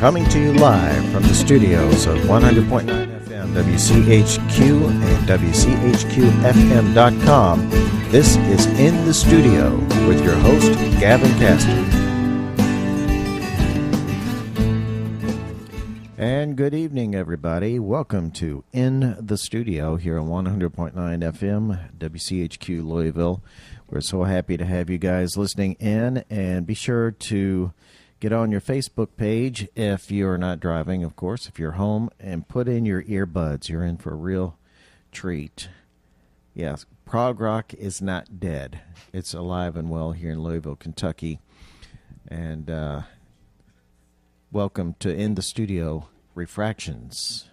coming to you live from the studios of 100.9 FM WCHQ and WCHQFM.com. This is In the Studio with your host, Gavin Castor. And good evening, everybody. Welcome to In the Studio here on 100.9 FM WCHQ Louisville. We're so happy to have you guys listening in, and be sure to get on your Facebook page if you're not driving, of course, if you're home, and put in your earbuds. You're in for a real treat. Yes, prog rock is not dead. It's alive and well here in Louisville, Kentucky. And welcome to In the Studio, Refractions.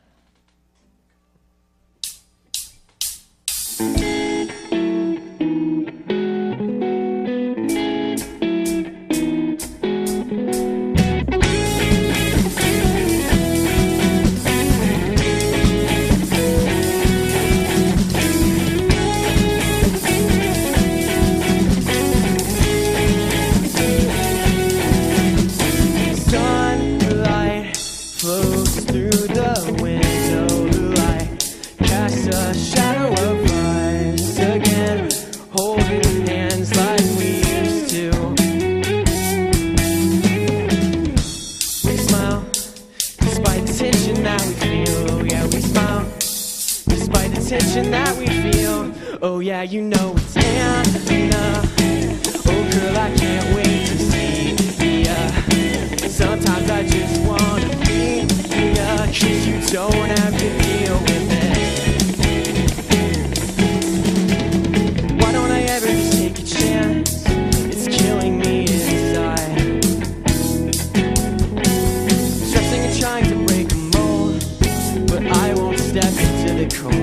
That we feel, oh yeah, you know it's Anna. Oh girl, I can't wait to see ya. Sometimes I just wanna be ya, 'cause you don't have to deal with it. Why don't I ever just take a chance? It's killing me inside. Stressing and trying to break a mold, but I won't step into the cold.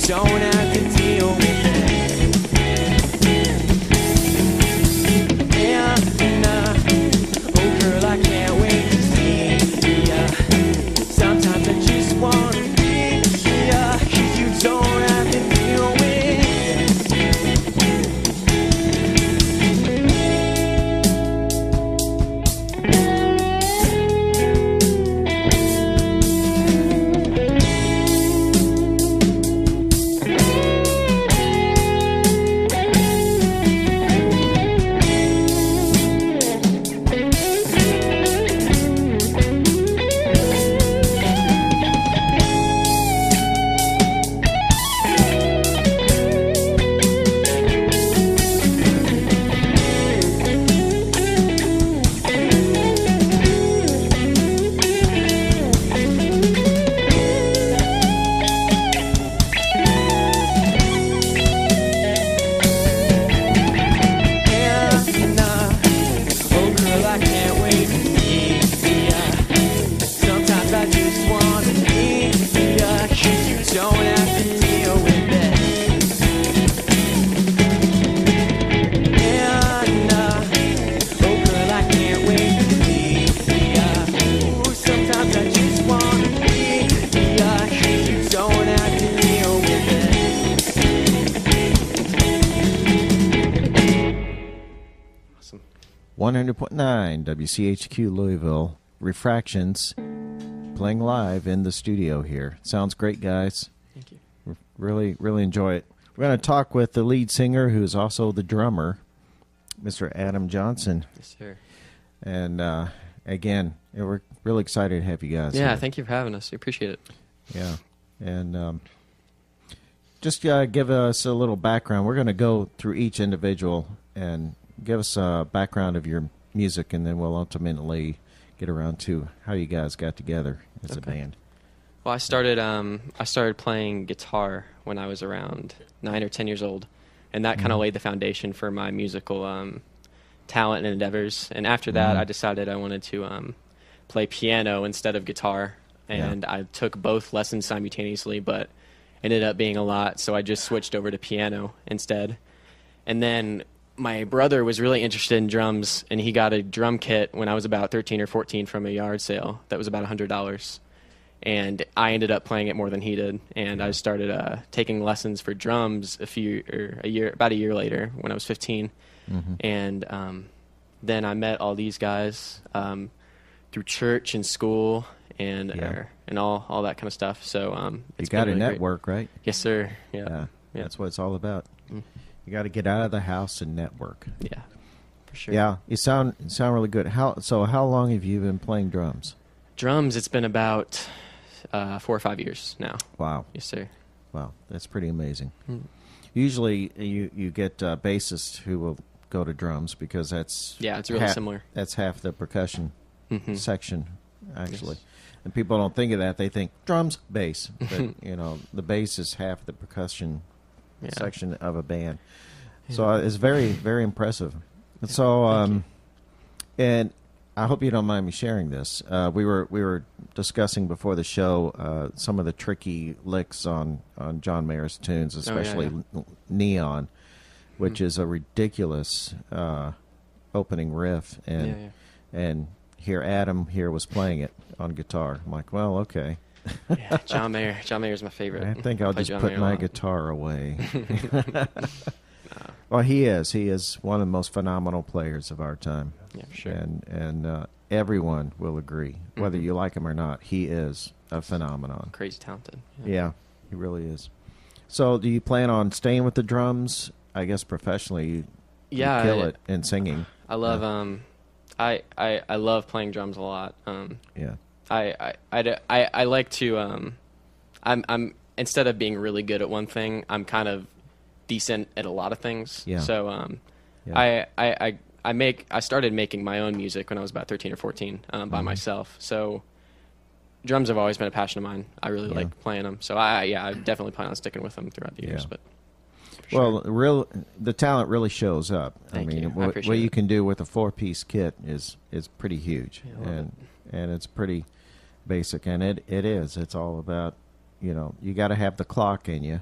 Don't have to deal with it. Anna, oh girl, I can't wait to see ya. Sometimes I just wanna be ya, 'cause you don't have to deal with it. Awesome. 100.9 WCHQ Louisville, Refractions, playing live in the studio here. Sounds great, guys. Thank you. Really enjoy it. We're going to talk with the lead singer, who is also the drummer, Mr. Adam Johnson. Yes, sir. And again, we're really excited to have you guys here. here. Thank you for having us. We appreciate it. Yeah. And just give us a little background. We're going to go through each individual and give us a background of your music, and then we'll ultimately get around to how you guys got together as a band. Well, I started playing guitar when I was around 9 or 10 years old, and that kind of laid the foundation for my musical talent and endeavors. And after that, I decided I wanted to play piano instead of guitar, and I took both lessons simultaneously, but ended up being a lot, so I just switched over to piano instead. And then my brother was really interested in drums, and he got a drum kit when I was about 13 or 14 from a yard sale that was about $100. And I ended up playing it more than he did, and I started taking lessons for drums about a year later when I was 15. And then I met all these guys through church and school and all that kind of stuff. So you got a network, great. Right? Yes, sir. Yeah, that's what it's all about. You got to get out of the house and network. Yeah, for sure. Yeah, you sound really good. How long have you been playing drums? Drums, it's been about 4 or 5 years now. Wow. Yes, sir. Wow, that's pretty amazing. Usually you get bassists who will go to drums because that's it's really similar. That's half the percussion section, actually. Yes. And people don't think of that. They think drums, bass. But, the bass is half the percussion section of a band. So it's very, very impressive. So, and I hope you don't mind me sharing this. We were discussing before the show some of the tricky licks on John Mayer's tunes, especially Neon, which is a ridiculous opening riff, and here Adam was playing it on guitar. I'm like, well, okay. John Mayer's my favorite. I think I'll just put my guitar away. Well, he is one of the most phenomenal players of our time. Yeah, for sure. And everyone will agree, whether you like him or not. He is a phenomenon. Crazy talented. Yeah, he really is. So, do you plan on staying with the drums? I guess professionally, you kill it in singing. I love I love playing drums a lot. I like to I'm instead of being really good at one thing, I'm kind of decent at a lot of things. Yeah. So I started making my own music when I was about 13 or 14 by myself. So drums have always been a passion of mine. I really like playing them. So I definitely plan on sticking with them throughout the years. But sure. Well, the talent really shows up. Thank you. What you can do with a 4-piece kit is pretty huge, and it's pretty basic. And it is. It's all about you got to have the clock in you.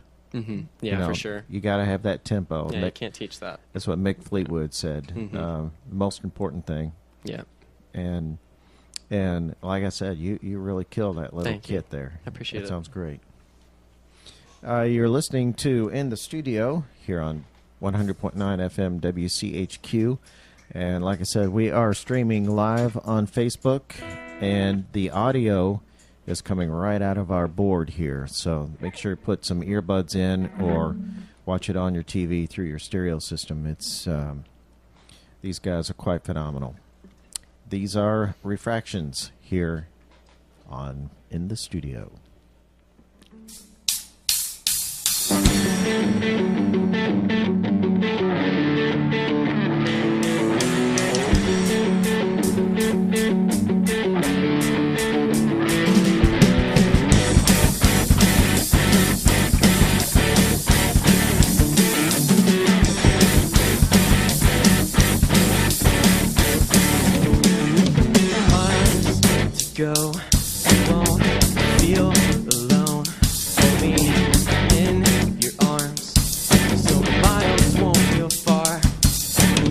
Yeah, for sure. You got to have that tempo. Yeah, you can't teach that. That's what Mick Fleetwood said. The most important thing. Yeah. And like I said, you really killed that little kit there. I appreciate it. That sounds great. You're listening to In the Studio here on 100.9 FM WCHQ. And like I said, we are streaming live on Facebook, and the audio is coming right out of our board here. So make sure to put some earbuds in or watch it on your TV through your stereo system. It's these guys are quite phenomenal. These are Refractions here on In the Studio. Go, won't feel alone. Hold me in your arms, so miles won't feel far.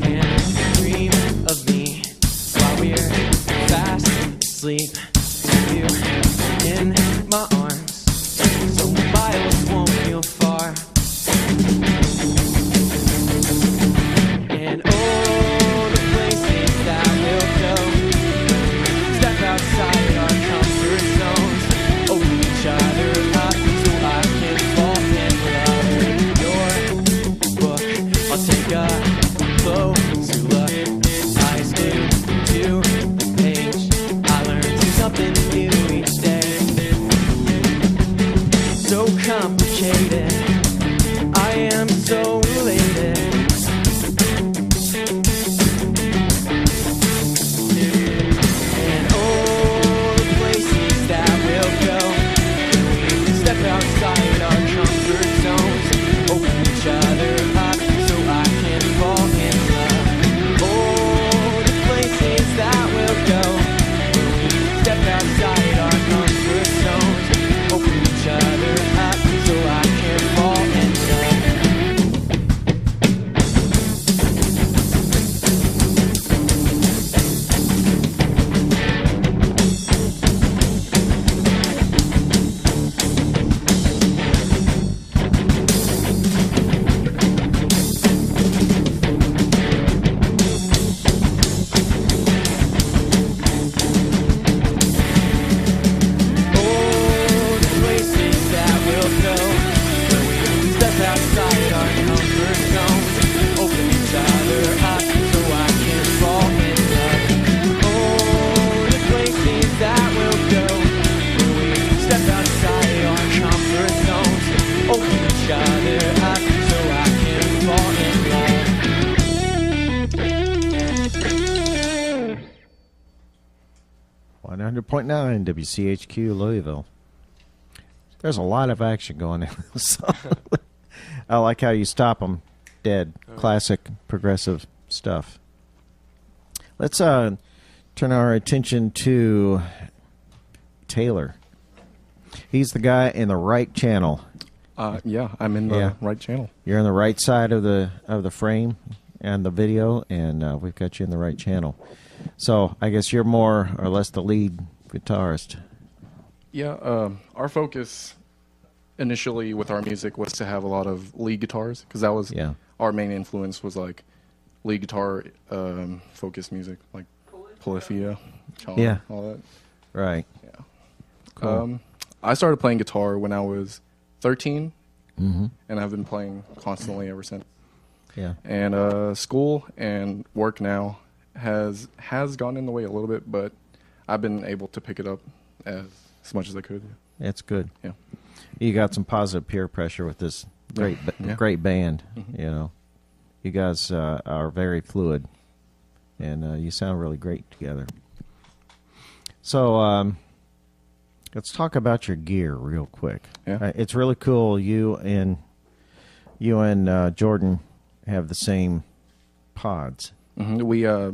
And dream of me while we're fast asleep. You in my arms, so miles won't feel far. And all the places that we'll go, step outside our comfort zones, open each other up so I can fall in love. Your book, I'll take a closer look. Eyes glued to the page, I learn something new each day. So complicated, I am so elated. Outside our comfort zones, open each other up so I can fall in love. All the places that we'll go, step outside our comfort zones, open each other up so I 100.9 WCHQ Louisville. There's a lot of action going on. So, I like how you stop them dead. Classic progressive stuff. Let's turn our attention to Taylor. He's the guy in the right channel. Yeah, I'm in the right channel. You're on the right side of the frame and the video, and we've got you in the right channel. So I guess you're more or less the lead guitarist. Yeah, our focus initially with our music was to have a lot of lead guitars, because that was our main influence, was like lead guitar focused music, like Polyphia, all that. Right. Yeah. Cool. I started playing guitar when I was 13, and I've been playing constantly ever since. Yeah. And school and work now has gotten in the way a little bit, but I've been able to pick it up as much as I could. That's good. Yeah. You got some positive peer pressure with this great band. You know, you guys are very fluid, and you sound really great together. So let's talk about your gear real quick. Yeah. It's really cool. You and Jordan have the same pods. We share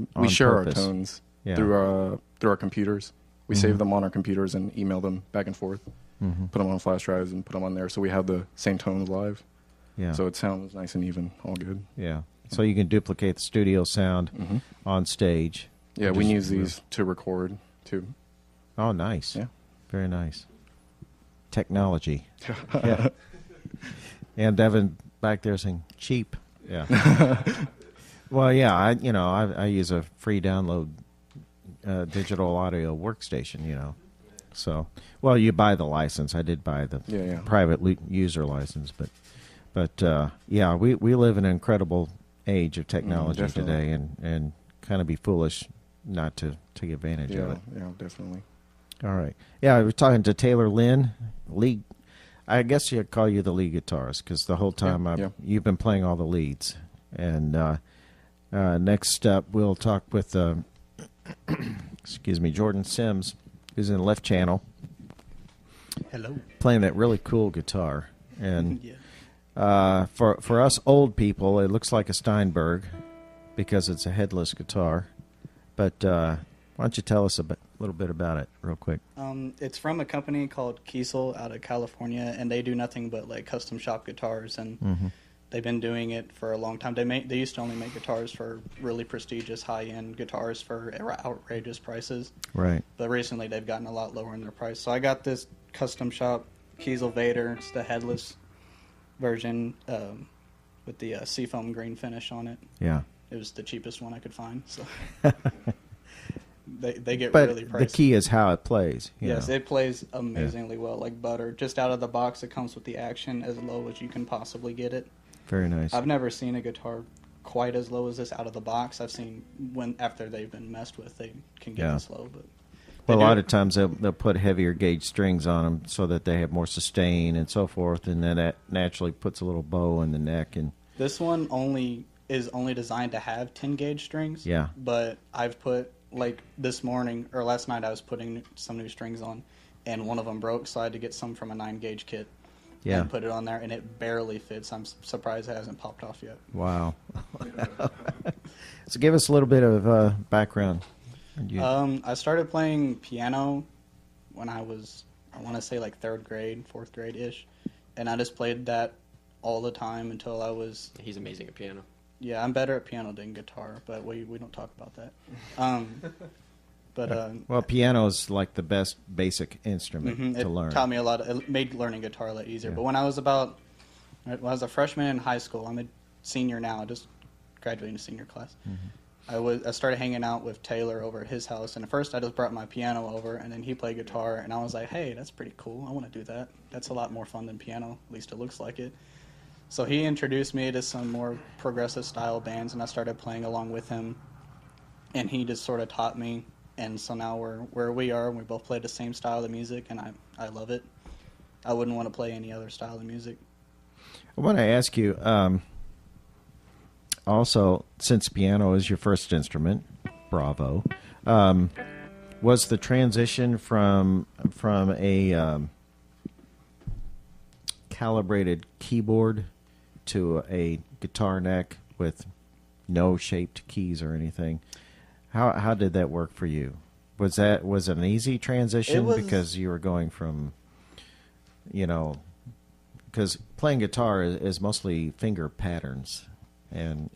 purpose. our tones Yeah. through our computers. We save them on our computers and email them back and forth. Put them on flash drives and put them on there, so we have the same tones live. Yeah. So it sounds nice and even, all good. Yeah. So you can duplicate the studio sound on stage. Yeah, we use these to record too. Oh, nice. Yeah. Very nice. Technology. Yeah. And Devin back there saying cheap. Yeah. Well, yeah, I use a free download digital audio workstation, So, well, you buy the license. I did buy the private user license, but yeah, we live in an incredible age of technology today, and kind of be foolish not to take advantage of it. Yeah, definitely. All right. Yeah, we're talking to Taylor Lynn, lead. I guess you'd call you the lead guitarist, because the whole time you've been playing all the leads. And next up, we'll talk with Jordan Sims, who's in the left channel. Hello. Playing that really cool guitar. And for us old people, it looks like a Steinberg because it's a headless guitar. But why don't you tell us a little bit about it real quick? It's from a company called Kiesel out of California, and they do nothing but like custom shop guitars, and they've been doing it for a long time. They used to only make guitars for really prestigious high-end guitars for outrageous prices. Right. But recently they've gotten a lot lower in their price. So I got this custom shop Kiesel Vader. It's the headless version with the seafoam green finish on it. Yeah. It was the cheapest one I could find. So they get but really pricey. The key is how it plays. Yes, it plays amazingly well, like butter. Just out of the box, it comes with the action as low as you can possibly get it. Very nice. I've never seen a guitar quite as low as this out of the box. I've seen after they've been messed with, they can get this low. But well, a lot of times they'll put heavier gauge strings on them so that they have more sustain and so forth, and then that naturally puts a little bow in the neck. And this one is only designed to have 10 gauge strings. Yeah. But I've put, like this morning or last night, I was putting some new strings on, and one of them broke, so I had to get some from a 9 gauge kit. Yeah. And put it on there, and it barely fits. I'm surprised it hasn't popped off yet. Wow. So give us a little bit of background. I started playing piano when I was, I want to say like 3rd grade, 4th grade-ish. And I just played that all the time until I was... He's amazing at piano. Yeah, I'm better at piano than guitar, but we don't talk about that. Well, piano is like the best basic instrument to learn. It taught me a lot. It made learning guitar a lot easier. Yeah. But when I was a freshman in high school, I'm a senior now. I just graduated into senior class. I started hanging out with Taylor over at his house, and at first I just brought my piano over, and then he played guitar, and I was like, hey, that's pretty cool. I want to do that. That's a lot more fun than piano. At least it looks like it. So he introduced me to some more progressive style bands, and I started playing along with him, and he just sort of taught me. And so now we're where we are, and we both play the same style of music, and I love it. I wouldn't want to play any other style of music. I want to ask you, also, since piano is your first instrument, bravo, Was the transition from a calibrated keyboard to a guitar neck with no shaped keys or anything, how did that work for you? Was it an easy transition because you were going from, because playing guitar is mostly finger patterns, and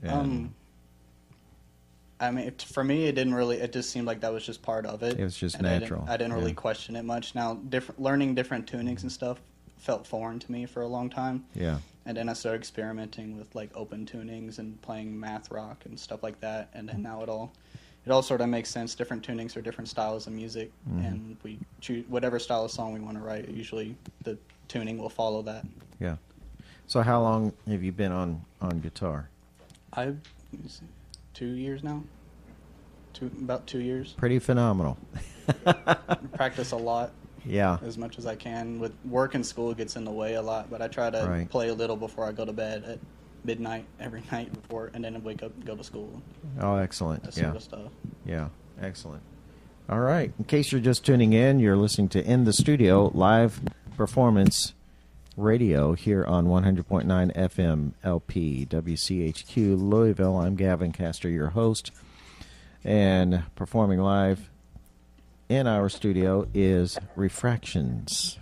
I mean, for me, it didn't really. It just seemed like that was just part of it. It was just natural. I didn't really question it much. Now, learning different tunings and stuff felt foreign to me for a long time. Yeah. And then I started experimenting with like open tunings and playing math rock and stuff like that. And then now it all sort of makes sense. Different tunings for different styles of music, and we choose whatever style of song we want to write. Usually, the tuning will follow that. Yeah. So how long have you been on guitar? 2 years now. About 2 years. Pretty phenomenal. Practice a lot. Yeah. As much as I can. With work and school, it gets in the way a lot, but I try to play a little before I go to bed at midnight every night before, and then I wake up and go to school. Oh, excellent. That sort of stuff. Yeah, excellent. All right. In case you're just tuning in, you're listening to In the Studio live performance radio here on 100.9 FM LP WCHQ Louisville. I'm Gavin Castor, your host, and performing live in our studio is Refractions.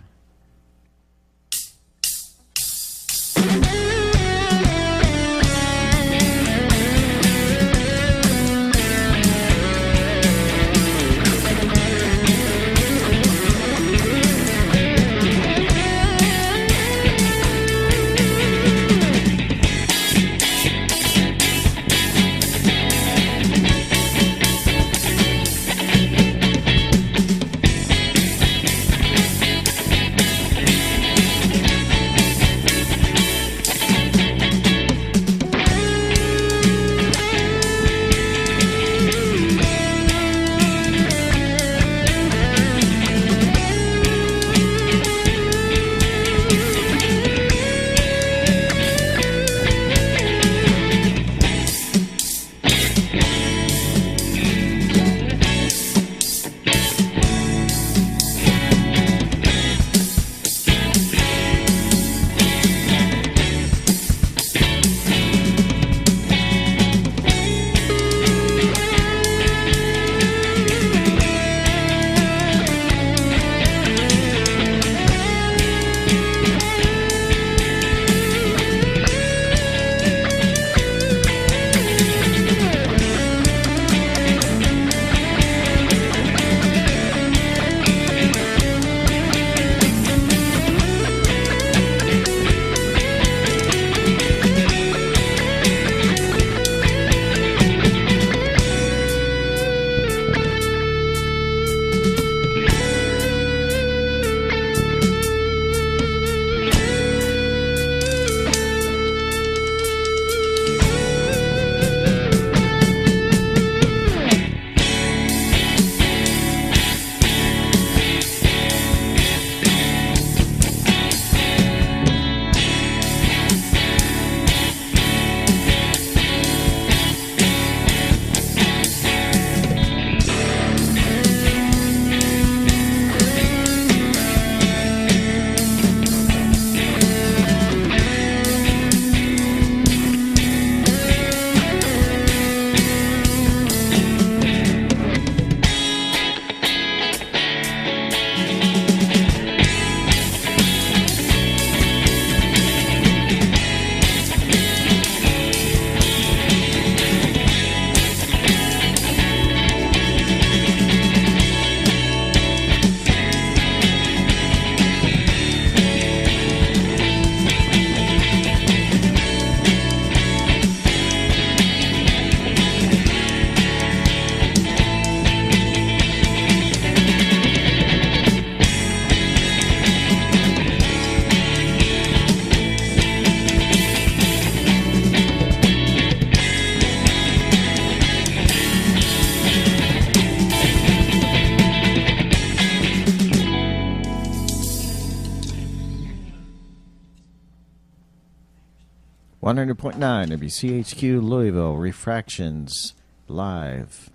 .9 WCHQ Louisville, Refractions live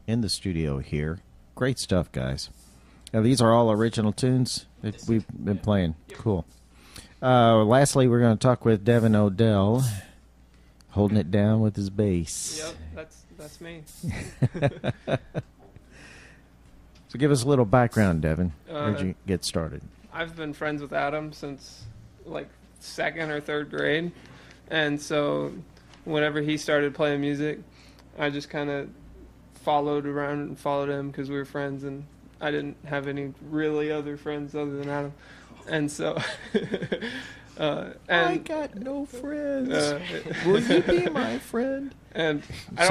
in the studio here great stuff, guys. Now, these are all original tunes that we've been playing. Cool. Lastly, we're going to talk with Devin Odell, holding it down with his bass. Yep, that's me. So give us a little background, Devin. Where'd you get started? I've been friends with Adam since like 2nd or 3rd grade, and so whenever he started playing music, I just kind of followed around and followed him because we were friends, and I didn't have any really other friends other than Adam, and so. I got no friends. Will you be my friend? And I'd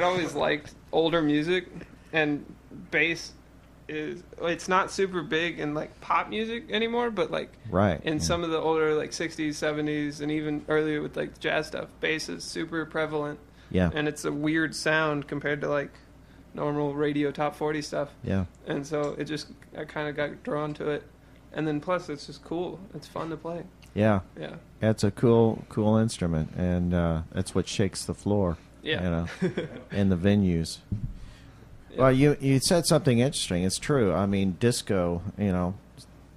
always liked older music, and bass it's not super big in like pop music anymore, but like in some of the older like 60s, 70s, and even earlier with like jazz stuff, bass is super prevalent. Yeah. And it's a weird sound compared to like normal radio top 40 stuff. Yeah. And so I kind of got drawn to it. And then plus it's just cool. It's fun to play. Yeah. Yeah. It's a cool instrument, and that's what shakes the floor. Yeah. You know, in the venues. Yeah. Well, you said something interesting. It's true. I mean, disco, you know,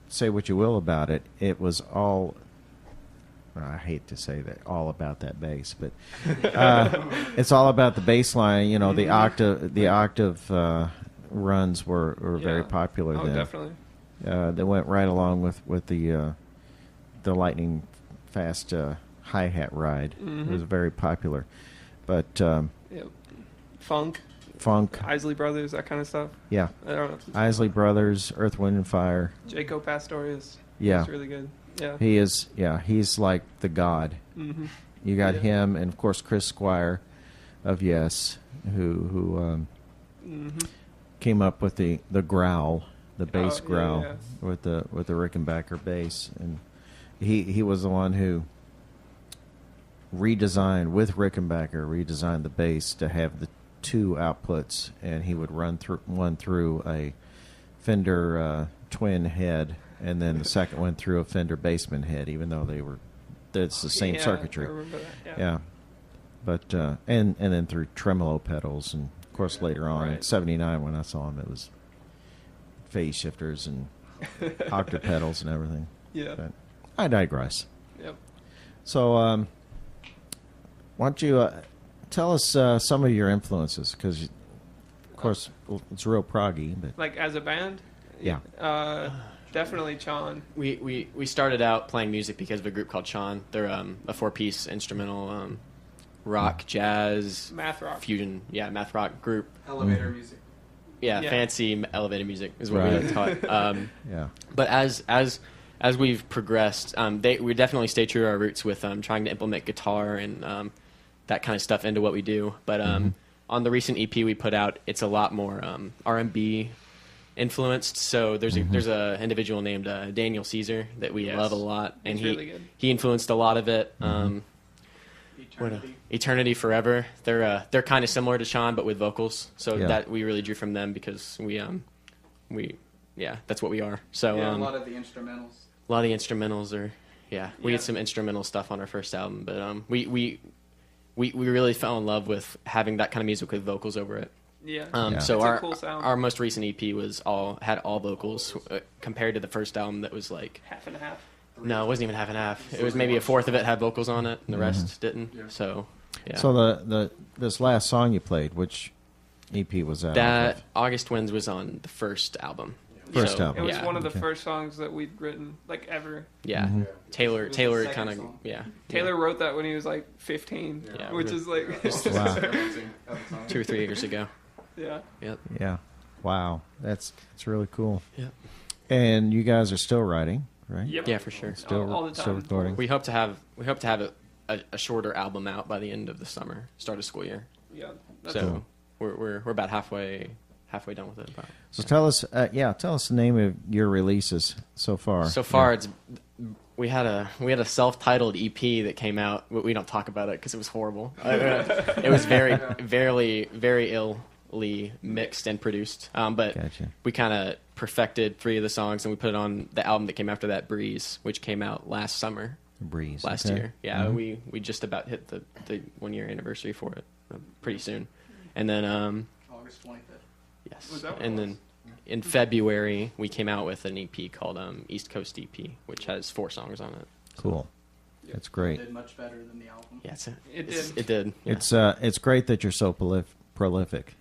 say what you will about it. It was all, well, I hate to say that, all about that bass, but it's all about the bass line. You know, the octave runs were very popular then. Definitely. They went right along with the lightning fast hi-hat ride. It was very popular. But Funk, Isley Brothers, that kind of stuff. Yeah. I don't know. Isley Brothers, Earth, Wind and Fire. Jaco Pastorius. Yeah. He's really good. Yeah. He is, he's like the god. Mm-hmm. You got him, and of course Chris Squire of Yes, who came up with the growl, the bass growl with the Rickenbacker bass, and he was the one who redesigned the bass to have the 2 outputs, and he would run one through a Fender twin head, and then the second one through a Fender Bassman head, even though it's the same circuitry. I remember that. Yeah. But and then through tremolo pedals, and of course later on in '79 when I saw him, it was phase shifters and octave pedals and everything. Yeah. But I digress. Yep. So why don't you tell us some of your influences, because of course it's real proggy, but like as a band. Yeah. Definitely Chon. We started out playing music because of a group called Chon. They're a 4-piece instrumental rock, jazz, math rock, fusion, math rock group. Elevator music. Yeah, fancy elevator music is what we like to call it. But as we've progressed, we definitely stay true to our roots with trying to implement guitar and that kind of stuff into what we do. But on the recent EP we put out, it's a lot more R&B influenced. So there's a individual named Daniel Caesar that we love a lot, and he influenced a lot of it. Eternity Forever. They're kind of similar to Sean, but with vocals. So that we really drew from them because we that's what we are. So a lot of the instrumentals. A lot of the instrumentals are we had some instrumental stuff on our first album, but we really fell in love with having that kind of music with vocals over it. So our cool sound. Our most recent EP had all vocals compared to the first album that was like half and half. No, it wasn't even half and half. It was maybe a fourth of it had vocals on it, and the rest didn't. Yeah. So So this last song you played, which EP was that? That August Winds was on the first album. First album. It was one of the first songs that we'd written, like, ever. Yeah. Taylor kind of, Taylor wrote that when he was, like, 15, which is, like... Wow. 2 or 3 years ago. Yeah. Yep. Yeah. Wow. That's really cool. Yep. And you guys are still writing, right? Yep. Yeah, for sure. Still, all the time. still recording. We hope to have a shorter album out by the end of the summer, start of school year. Yeah. So we're about halfway done with it. So tell us the name of your releases so far. So far, we had a self-titled EP that came out. We don't talk about it because it was horrible. It was very illy mixed and produced. But we kind of perfected 3 of the songs, and we put it on the album that came after that, Breeze, which came out last summer. Breeze. Last year. Yeah, we just about hit the 1-year anniversary for it pretty soon. And then August 25th. Yes. And then in February, we came out with an EP called East Coast EP, which has 4 songs on it. Cool. That's great. It did much better than the album. Yeah, It did. Yeah. It's great that you're so prolific.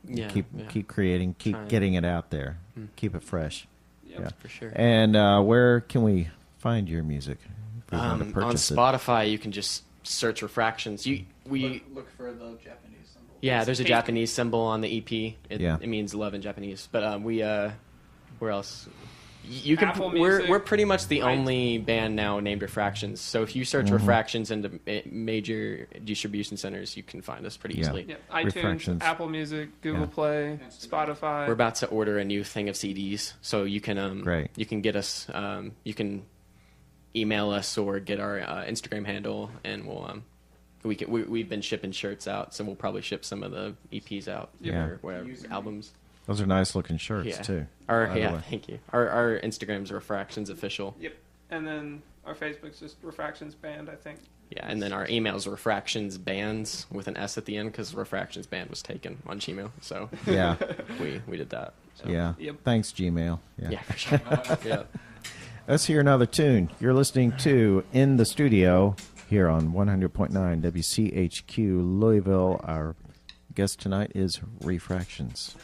Yeah, keep creating, keep getting it out there, keep it fresh. Yep. Yeah, for sure. And where can we find your music? If we want to On purchase it? Spotify, you can just search Refractions. We look for the Japanese symbol. Yeah, there's a Japanese symbol on the EP. Yeah. It means love in Japanese. But where else? You can. Apple Music. We're pretty much the only band now named Refractions. So if you search Refractions into major distribution centers, you can find us pretty easily. Yep. iTunes, Refractions. Apple Music, Google Play, Spotify. We're about to order a new thing of CDs, so you can Great. You can get us. You can email us or get our Instagram handle, and we've been shipping shirts out, so we'll probably ship some of the EPs out or whatever albums. Those are nice looking shirts too. Thank you. Our Instagram's Refractions Official. Yep. And then our Facebook's just Refractions Band, I think. Yeah, and then our email's Refractions Bands with an S at the end because Refractions Band was taken on Gmail. So yeah, we did that. So. Yeah. Yep. Thanks, Gmail. Yeah, for sure. Yeah. Let's hear another tune. You're listening to In the Studio here on 100.9 WCHQ Louisville. Our guest tonight is Refractions.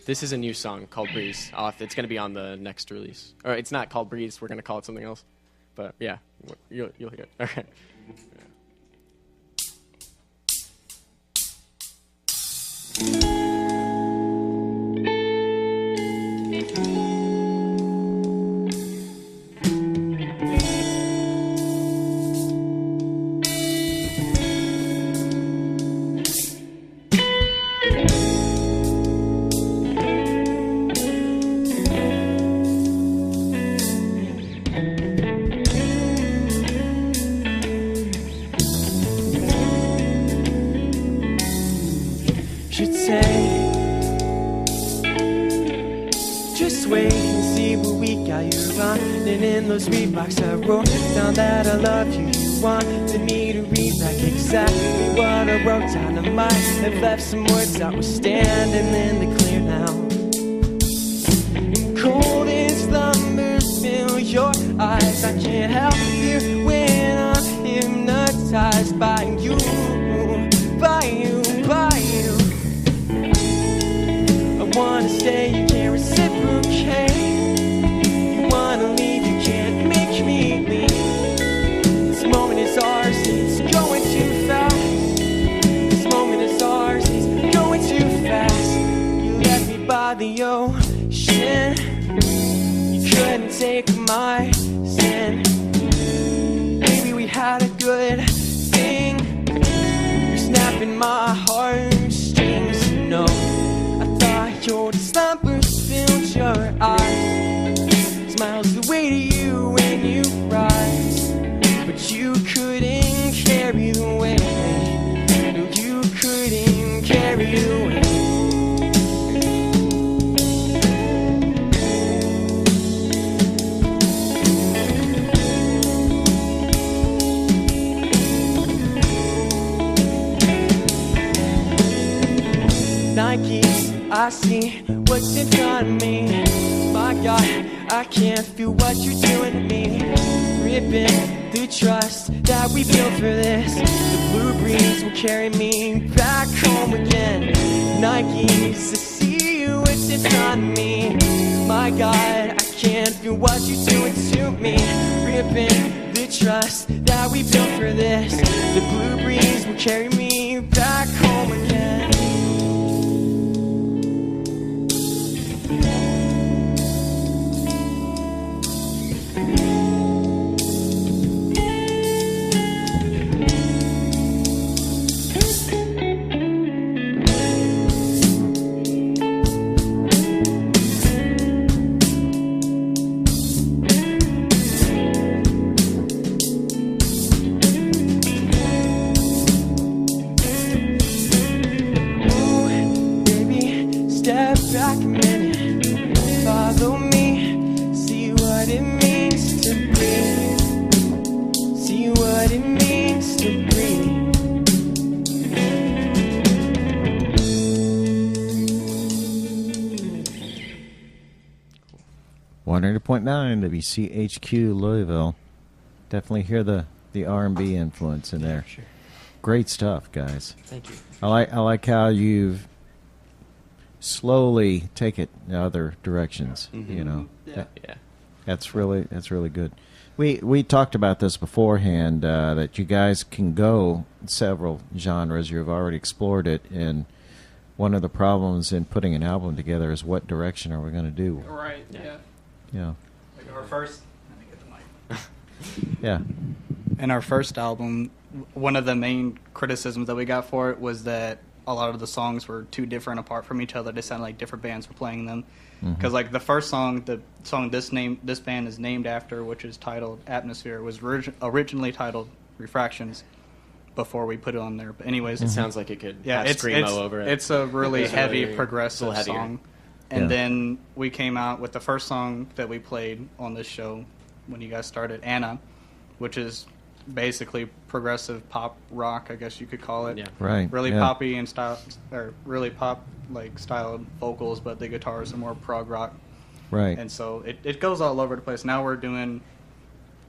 This is a new song called Breeze. It's going to be on the next release. Or it's not called Breeze. We're going to call it something else. But yeah, you'll hear it. Okay. Should say, just wait and see what we got you running in those Reeboks. I wrote down that I love you. You wanted me to read back exactly what I wrote down. I might have left some words that were standing in the clear now. And cold in slumbers fill your eyes. I can't help you when I'm hypnotized by you, by you, by you. I wanna stay, you can't reciprocate. You wanna leave, you can't make me leave. This moment is ours, it's going too fast. This moment is ours, it's going too fast. You left me by the ocean. You couldn't take my sin. Maybe we had a good thing. You're snapping my heartstrings, you know. Your slumbers filled your eyes. Smiles away to you when you rise. But you couldn't carry the weight. No, you couldn't carry the weight. Nikes, I see what's in front of me. My God, I can't feel what you're doing to me. Ripping the trust that we built for this. The blue breeze will carry me back home again. Nikes, I see what's in front of me. My God, I can't feel what you're doing to me. Ripping the trust that we built for this. The blue breeze will carry me back home again. Back a minute, follow me, see what it means to breathe, see what it means to breathe. 100.9 WCHQ Louisville. Definitely hear the R&B influence in there. Sure. Great stuff, guys. Thank you. I like how you've slowly take it in other directions. You know, Yeah. that's really good. We talked about this beforehand, that you guys can go several genres. You've already explored it, and one of the problems in putting an album together is what direction are we going to do? Right. Yeah. Yeah. Like our first. Let me get the mic. Yeah. In our first album, one of the main criticisms that we got for it was that a lot of the songs were too different apart from each other. They sounded like different bands were playing them. Because like the first song, the song this band is named after, which is titled Atmosphere, was originally titled Refractions before we put it on there. But anyways, It sounds like it could have it's Screamo over it. It's a really heavy really- progressive it's a little song. heavier. And Yeah. then we came out with the first song that we played on this show when you guys started, Anna, which is basically progressive pop rock, I guess you could call it. Yeah. Right. Really yeah. poppy and style, or really pop like styled vocals, but the guitars are more prog rock. Right. And so it goes all over the place. Now we're doing,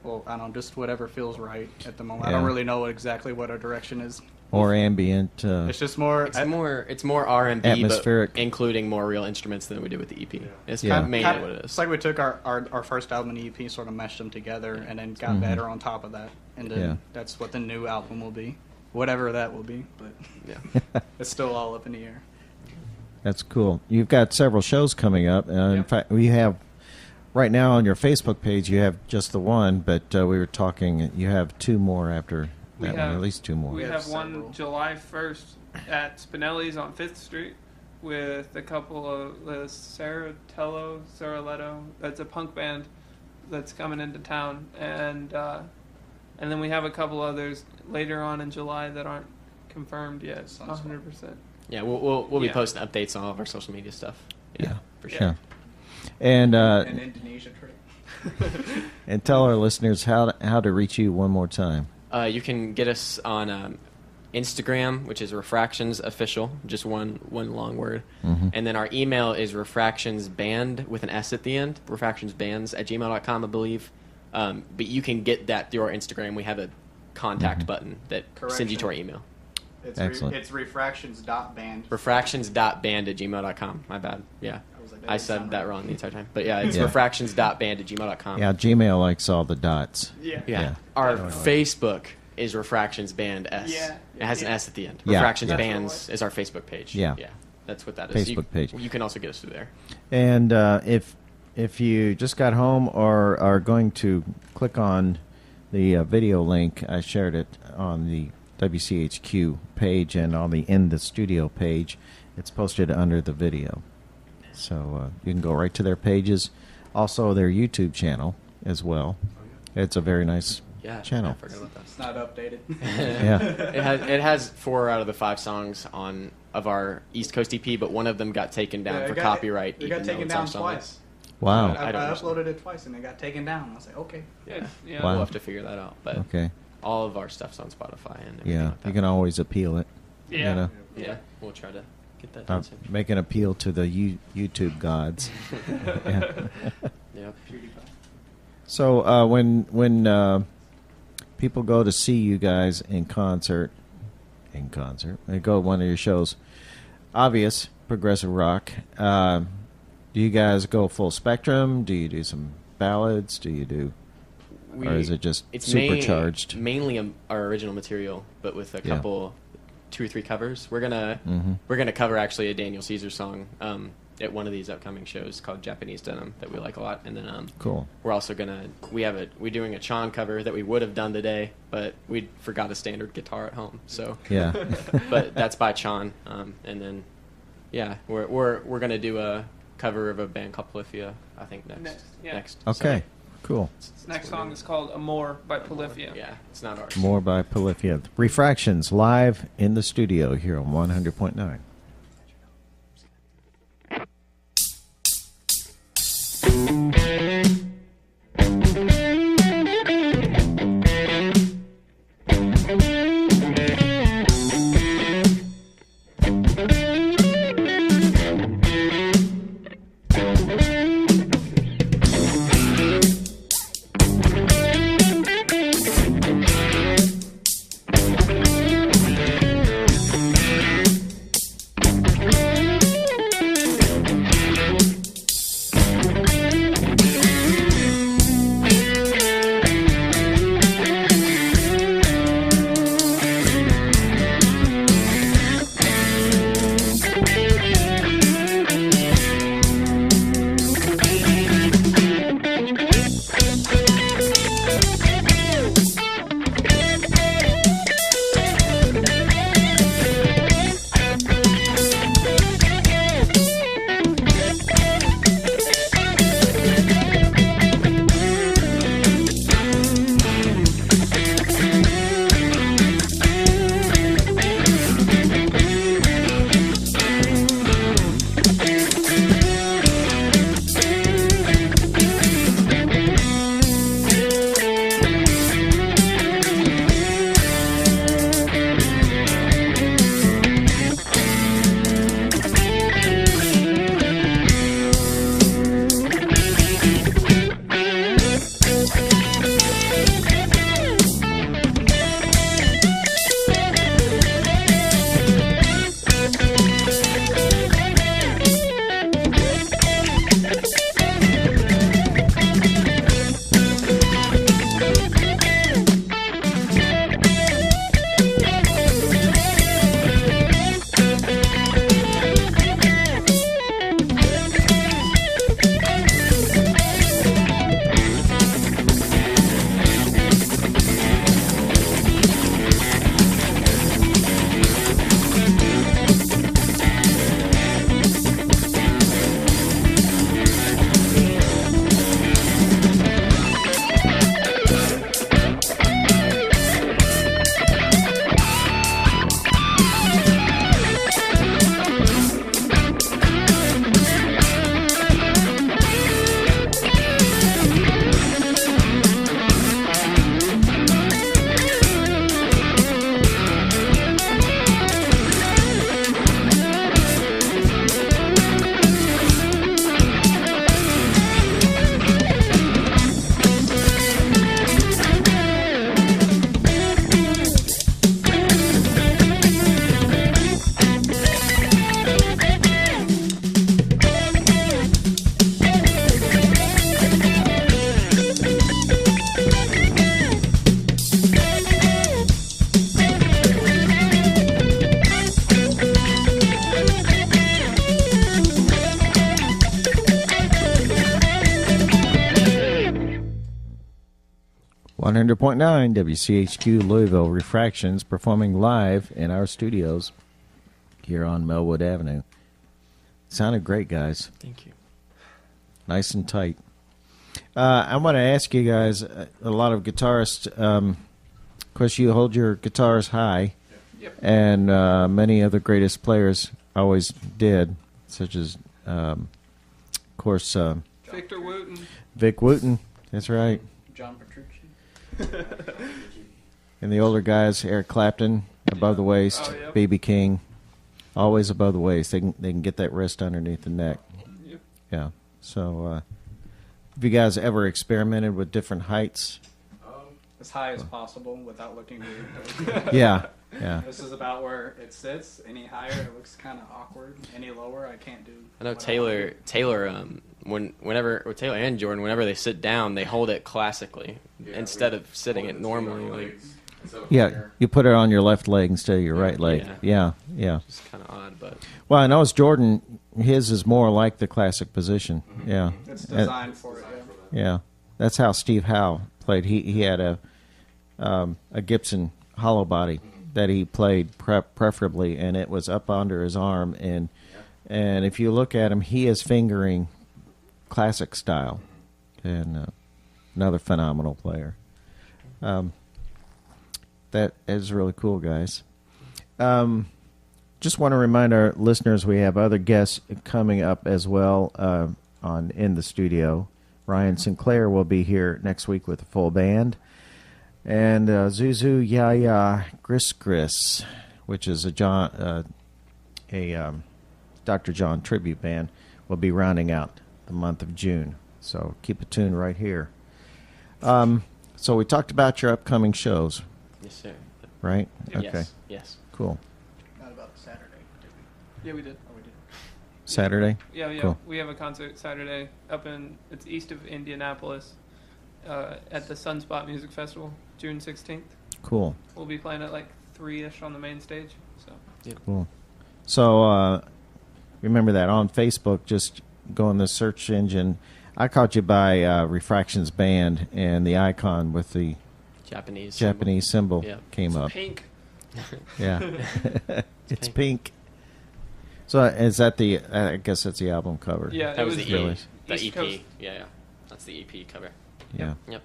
well, I don't know, just whatever feels right at the moment. I don't Yeah. really know exactly what our direction is. Or ambient. It's just more. It's more R&B, Atmospheric. but including more real instruments than we did with the EP. It's Yeah. mainly what it It's is. like we took our first album and EP, sort of meshed them together, and then got better on top of that. And then Yeah. that's what the new album will be, whatever that will be. But Yeah. it's still all up in the air. That's cool. You've got several shows coming up. In fact, we have right now on your Facebook page. You have just the one, but we were talking. You have two more after We that have- one. At least two more. We have have several. one July 1st at Spinelli's on 5th Street with a couple of Saraletto. That's a punk band that's coming into town, and then we have a couple others later on in July that aren't confirmed yet. 100%. Yeah, we'll be Yeah. posting updates on all of our social media stuff. Yeah. For sure. Yeah. And An Indonesia trip. and tell our listeners how to reach you one more time. You can get us on Instagram, which is Refractions Official, just one long word. And then our email is refractionsband with an S at the end, refractionsbands@gmail.com, I believe. But you can get that through our Instagram. We have a contact button that sends you to our email. It's Excellent. It's refractions.band. Refractions.band@gmail.com. My bad. Yeah. I said that wrong the entire time. But yeah, it's Yeah. refractions.band@gmail.com. Yeah, Gmail likes all the dots. Yeah. Yeah. Our Facebook is Refractions Band S. Yeah. It has an S at the end. Yeah. Refractions Yeah. Bands is our Facebook page. Yeah. Yeah. That's what that is. Facebook page. You can also get us through there. And if you just got home or are going to click on the video link, I shared it on the WCHQ page and on the In the Studio page. It's posted under the video. So you can go right to their pages. Also, their YouTube channel as well. It's a very nice channel. I forgot about that. It's not updated. Yeah. It has 4 out of the 5 songs of our East Coast EP, but one of them got taken down Yeah, for it got- copyright. It got even though taken it's our down song. twice. Wow. I I don't understand. uploaded it twice and it got taken down. I was like, okay. Yeah. Yeah. Wow. We'll have to figure that out. But Okay. all of our stuff's on Spotify and everything Yeah. like that. You can always appeal it. Yeah. You know? Yeah, we'll try to get that done soon. Make an appeal to the YouTube gods. Yeah. Yep. So when people go to see you guys in concert, they go to one of your shows, obvious progressive rock. Do you guys go full spectrum? Do you do some ballads? Do you do, or is it just supercharged? Mainly our original material, but with a couple, 2 or 3 covers. We're gonna cover actually a Daniel Caesar song at one of these upcoming shows called Japanese Denim that we like a lot, and then Cool. we're also we're doing a Chon cover that we would have done today, but we forgot a standard guitar at home, so Yeah. but that's by Chon, and then we're gonna do a cover of a band called Polyphia, I think next. Okay. Cool. This next song is called Amor by Polyphia. Yeah, it's not ours. More by Polyphia. Refractions live in the studio here on 100.9. 100.9 WCHQ Louisville, Refractions, performing live in our studios here on Melwood Avenue. Sounded great, guys. Thank you. Nice and tight. I want to ask you guys, a lot of guitarists, of course, you hold your guitars high, and many of the greatest players always did, such as, of course, Victor Wooten. Vic Wooten, that's right. John Petrucci. And the older guys, Eric Clapton, above the waist, B.B. King, always above the waist. They can get that wrist underneath the neck. Yep. Yeah. So, have you guys ever experimented with different heights? As high as possible without looking weird. Yeah. This is about where it sits. Any higher, it looks kind of awkward. Any lower, I can't do. I know Taylor, whenever Taylor and Jordan, whenever they sit down, they hold it classically instead of sitting it normally. Yeah, you put it on your left leg instead of your right leg. Yeah. It's kind of odd, but. Well, I know it's Jordan. His is more like the classic position. Mm-hmm. Yeah. It's designed for it. Yeah, that's how Steve Howe played. He had a Gibson hollow body that he played preferably, and it was up under his arm. And if you look at him, he is fingering classic style, and another phenomenal player. That is really cool, guys. Just want to remind our listeners we have other guests coming up as well on In the Studio. Ryan Sinclair will be here next week with a full band. And Zuzu Yaya Gris, which is a Dr. John tribute band, will be rounding out the month of June. So keep it tuned right here. So we talked about your upcoming shows. Yes, sir. Right? Yes. Okay. Yes. Cool. Not about Saturday, did we? Yeah, we did. Oh, we did. Saturday? Yeah. Cool. We have a concert Saturday it's east of Indianapolis at the Sunspot Music Festival, June 16th. Cool. We'll be playing at like 3-ish on the main stage. So. Yep. Cool. So remember that on Facebook, just go in the search engine. I caught you by Refractions Band, and the icon with the Japanese symbol came up. Pink. Yeah. It's pink. So is that I guess that's the album cover. Yeah, that was the East EP. Coast. Yeah. That's the EP cover. Yeah. Yep.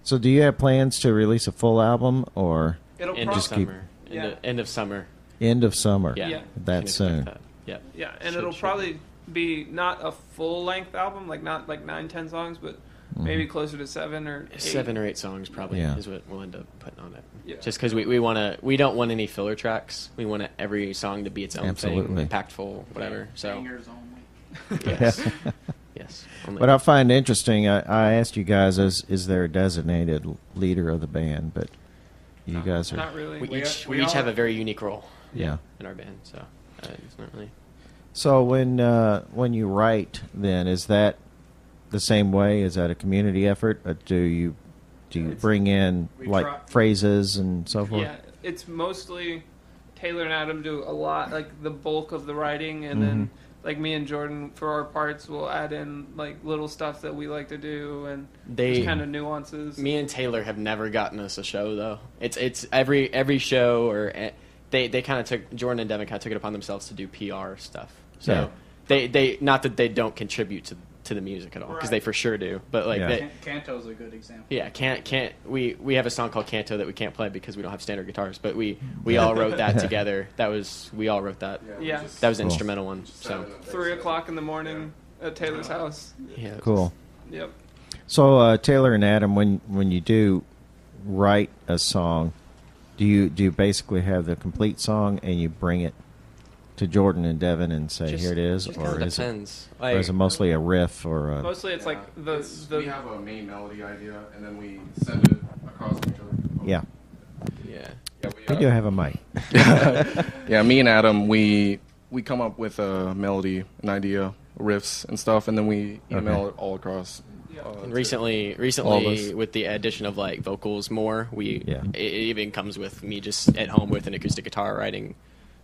So do you have plans to release a full album, or It'll End of just keep summer. Yeah. End of summer. end of summer? Yeah. That Can soon. expect that. Yep. Yeah, and Should- it'll should probably be not a full length album, like not like 9-10 songs, but maybe closer to 7 or 8. 7 or 8 songs probably Yeah. is what we'll end up putting on it. Yeah. Just because we don't want any filler tracks. We want every song to be its own Absolutely. thing, impactful, whatever. So Bangers only. yes, yes. Only. What I find interesting, I asked you guys, is there a designated leader of the band? But you guys are. Not really. we each we have are- a very unique role Yeah. in our band. So it's not really. So when you write, then is that the same way? Is that a community effort? Or do you bring in we like try- phrases and so forth? Yeah, it's mostly Taylor and Adam do a lot, like the bulk of the writing, and then like me and Jordan for our parts will add in like little stuff that we like to do and just kind of nuances. Me and Taylor have never gotten us a show though. It's every show or they kind of took Jordan and Devin kind of took it upon themselves to do PR stuff. So they not that they don't contribute to the music at all because they for sure do. But like Yeah. Canto's a good example. yeah, can't we have a song called Canto that we can't play because we don't have standard guitars, but we all wrote that together. We all wrote that. Yeah, That was an Cool. instrumental one. So 3:00 in the morning at Taylor's house. yeah, Cool. Yep. So Taylor and Adam, when you do write a song, do you basically have the complete song and you bring it to Jordan and Devin and say here it is, just or kinda is it, depends. or is it mostly a riff or a, Mostly it's like we the have a main melody idea, and then we send it across to each other. yeah? yeah. We do have a mic. Yeah, me and Adam, we come up with a melody, an idea, riffs and stuff, and then we email it all across. And to recently all of us. with the addition of like vocals more, Yeah. it even comes with me just at home with an acoustic guitar writing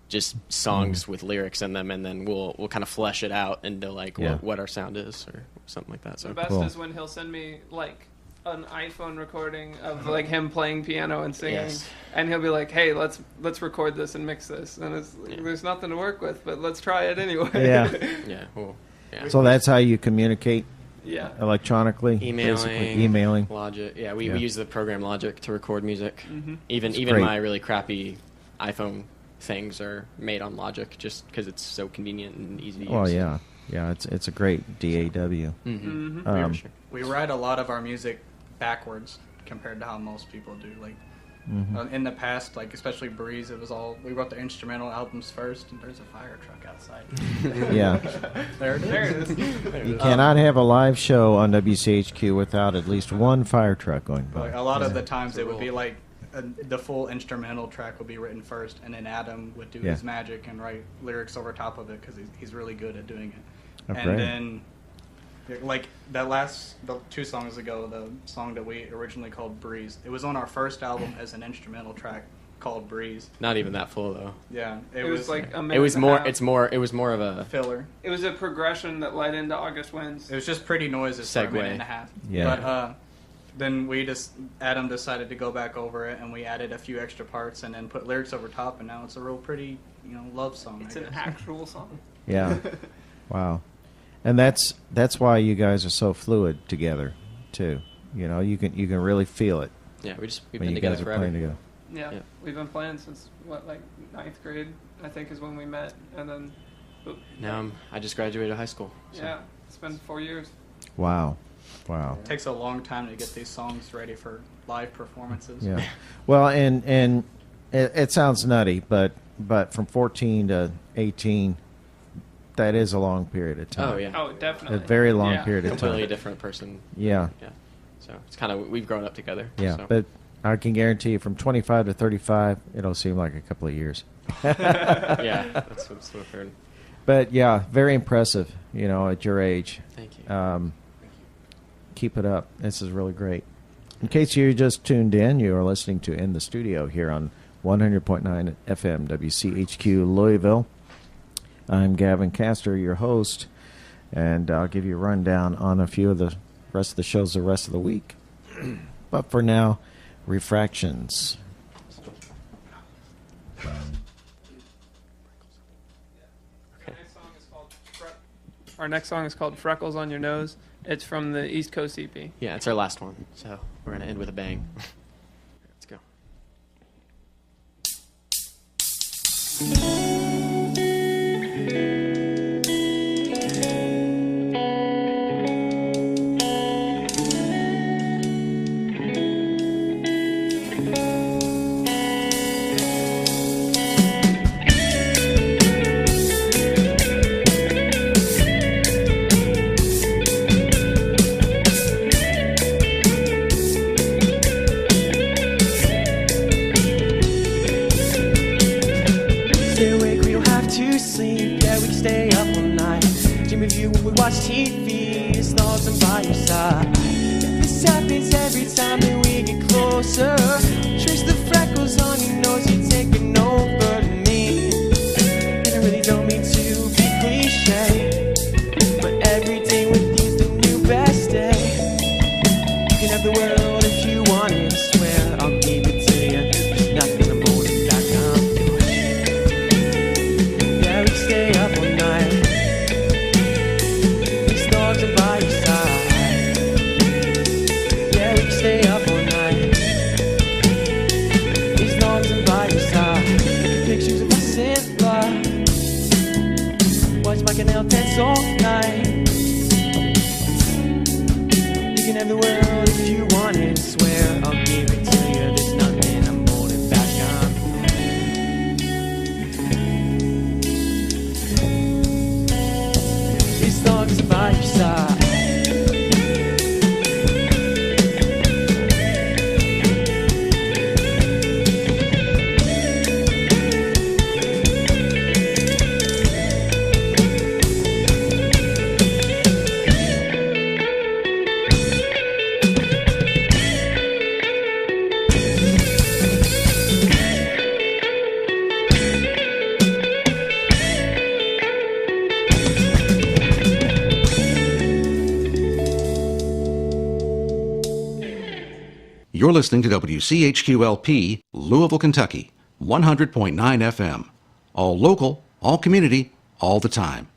just songs with lyrics in them, and then we'll kind of flesh it out into like Yeah. what our sound is or something like that. So best Cool. is when he'll send me like an iPhone recording of like him playing piano and singing, Yes. and he'll be like, "Hey, let's record this and mix this," and there's nothing to work with, but let's try it anyway. Yeah. Yeah. Cool. Yeah. So that's how you communicate Yeah. electronically? Basically, Emailing, emailing. Logic. Yeah, we Yeah. use the program Logic to record music. Mm-hmm. Even great. my really crappy iPhone things are made on Logic just because it's so convenient and easy to use. Oh yeah, yeah. It's a great DAW. Mm-hmm. Mm-hmm. Sure. We write a lot of our music backwards compared to how most people do. Like in the past, like especially Breeze, it was all we wrote the instrumental albums first, and there's a fire truck outside. Yeah. There it is. There it is. You cannot have a live show on WCHQ without at least one fire truck going by. Like, a lot of the times it would be like the full instrumental track would be written first, and then Adam would do Yeah. his magic and write lyrics over top of it because he's really good at doing it. Oh, And great. then, like the 2 songs ago, the song that we originally called Breeze, it was on our first album as an instrumental track called Breeze. Not even that full though. Yeah, It was like a minute It was and a more. half. It's more. It was more of a. filler. It was a progression that led into August Winds. It was just pretty noises for a Segue. minute and a half. Yeah. But then Adam decided to go back over it, and we added a few extra parts, and then put lyrics over top, and now it's a real pretty, love song. It's I an guess. actual song. Yeah. Wow. And that's why you guys are so fluid together, too. You can really feel it Yeah, we've when been you together guys are forever. playing together. Yeah. Yeah. We've been playing since like 9th grade, I think, is when we met, and then Now I just graduated high school. So. yeah, it's been 4 years. Wow. Wow. It takes a long time to get these songs ready for live performances. Yeah. Well, and it sounds nutty, but from 14 to 18, that is a long period of time. Oh yeah. Oh, definitely. A very long Yeah. period of time. Completely different person. Yeah. Yeah. So it's kind of we've grown up together. Yeah. So. But I can guarantee you from 25 to 35, it'll seem like a couple of years. yeah, that's what's so fair. But yeah, very impressive, at your age. Thank you. Keep it up. This is really great. In case you just tuned in, you are listening to In the Studio here on 100.9 FM WCHQ Louisville. I'm Gavin Castor, your host, and I'll give you a rundown on a few of the rest of the shows the rest of the week. But for now, Refractions. Our next song is called Freckles on Your Nose. It's from the East Coast EP. Yeah, it's our last one, so we're gonna end with a bang. Let's go. Stay awake, we don't have to sleep. Yeah, we can stay up all night. Dream of you when we watch TV. Snogs and by your side. This happens every time that we get closer. Trace the freckles on your nose, you're taking over me. And I really don't mean to be cliche, but every day with you's the new best day. You can have the world if you want it. I swear I'll give it to you. There's nothing I'm holding back on. Yeah, we stay up all night. These dogs are by your side. Yeah, we stay up all night. These dogs are by your side. Pictures of us in love. Watch my canal dance all night. You can have the world if you want it. Swear I'll give it to you. There's nothing I'm holding back on. These dogs are by your side. You're listening to WCHQ-LP, Louisville, Kentucky, 100.9 FM. All local, all community, all the time.